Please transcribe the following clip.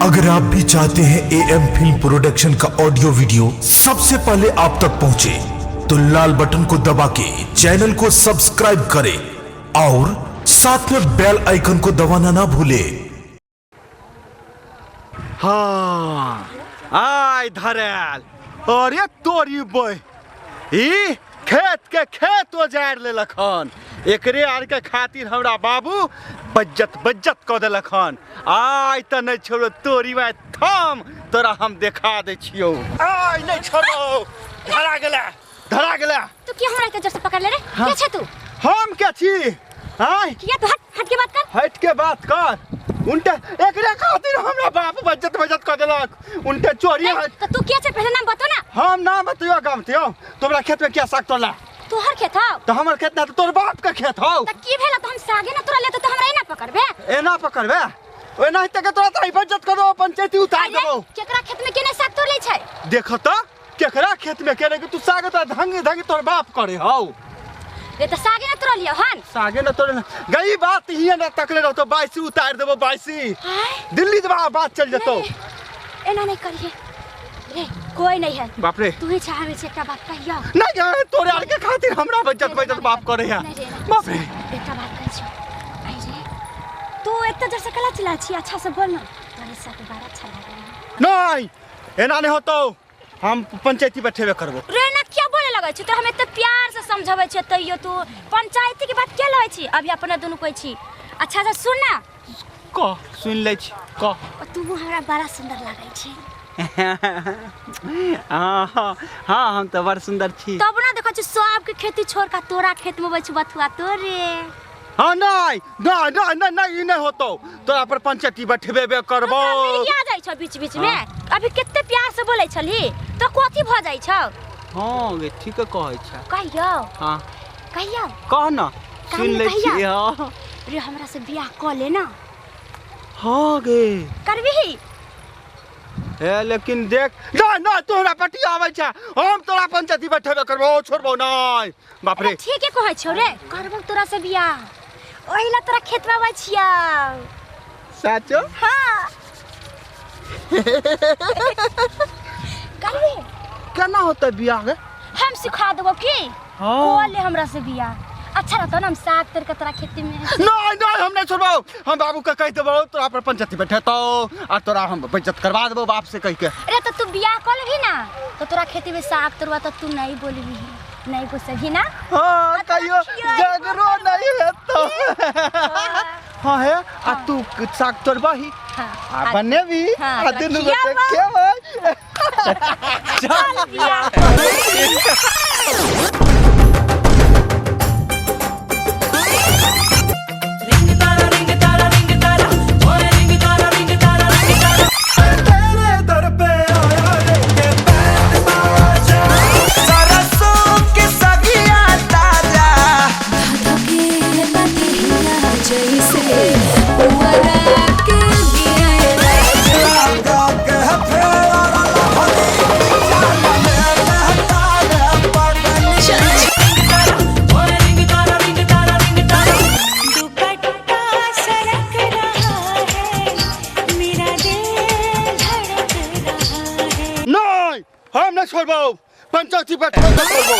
अगर आप भी चाहते हैं एएम फिल्म प्रोडक्शन का ऑडियो वीडियो सबसे पहले आप तक पहुंचे, तो लाल बटन को दबा के चैनल को सब्सक्राइब करें और साथ में बेल आइकन को दबाना ना भूले। हाँ आय धरल और ये तोरी बोय ई खेत उजाड़ लेलक हन। एकरे आर के खातिर हमरा बाबू बज्जत क देलक हन। आय त नहीं छोड़ो तोरी में थम तोरा हम देखा दे छियो। आय नहीं छोड़ो धरा गेला तू क्या हमरा के जड़ से पकड़ ले रे? हाँ? क्या छे तू? हम क्या छी? आय किया तू हट के बात कर। हट के बात कर। उनटे एकरे खातिर हमरा बाप बज्जत क देलक। उनटे चोरी है। तो तू क्या छे पहले नाम बता ना। हम नाम बतियो गाम थियो। तोरा खेत में क्या साग तोड़ला? तोहर खेत हौ। तो हमर खेत ना तो तोर बाप का खेत हौ। त की भेला तो हम सागे ना तोरा लेते तो हमरा एना पकड़बे। एना पकड़बे ओए नहीं तक तोरा त बज्जत कर दो पंचायती उतार देबो। केकरा खेत में केने साग तोड़ ले छै? देखो तो केकरा खेत में केने कि तू साग तो धंगी तोर बाप करे हौ। रे त सागे ना तोड़ लियो हन। सागे ना तोड़ गई बात ही ना तकले रहो तो 22 उतार देबो 22 दिल्ली दबा बात चल जतो। एना नहीं करिए रे, कोई नहीं है। बाप रे तू ही चाहबे से एकटा बात कहियो। नहीं यार तोरे आर के खातिर हमरा बज्जत बाप करे है। बाप रे एकटा बात कह छी। आई रे तू एत जैसे कला चला छी, अच्छा से बोल ना। तोरे साथ बात अच्छा लागे नहीं एना नहीं होतो। हम पंचायती बैठेबे करबो। रे ना क्या बोले लगै छी? तो हम एते प्यार से समझाबै छी तइयो तू पंचायती के बात क्या लबै छी? अभी अपने दोनों कोई छी। अच्छा से सुन ना। क सुन ले छी क तू हमरा बड़ा सुंदर लागै छी। हाँ हम तो बड़ सुंदर छी। तब ना देखो छी सब के खेती छोड़ का तोरा खेत में बैठ बथुआ तोरे। हाँ नहीं नहीं होतो। तोरा पर पंचायती बैठेबे करबो। आ जाई छ बीच बीच में। अभी कितने प्यार से बोलै छली तो कथि भ जाई छ? हाँ गे ठीक कहै छ। कहियो हाँ कहियो कह ना सुन ले छी। हां रे हमरा से बियाह क ले ना। हाँ गे करबी ए लेकिन देख ना तोरा पटी आबै छ। हम तोरा पंचायती बैठेबे करबो छोड़बो नहीं। बाप रे ठीक है कहै छौ रे, करबो तोरा से बियाह। ओहिला तोरा खेत में आबै छिया। साचो हां करबी केना होता बियाह गे? हम सिखा देबो की। हाँ। बोले हमरा से बियाह अच्छा रहतो ना। हम साग तर के तोरा खेती में नहीं हम नहीं छोड़बो। हम बाबू के कह देबो तोरा पर पंचायती बैठेतो आ तोरा हम बचत करवा देबो बाप से कह के। अरे तो तू बियाह कर लेबी ना तो तोरा खेती में साग तोड़वा तो तू नहीं बोलबी, नहीं बोसबी ना। हाँ कहियो जगरो नहीं है तो। हाँ है आ तू साग तोड़बही आ बनेबी आ दुनु गोटे खेबै। चल बियाह हम नहीं छोड़बो। पंचायती बैठेबे करबो।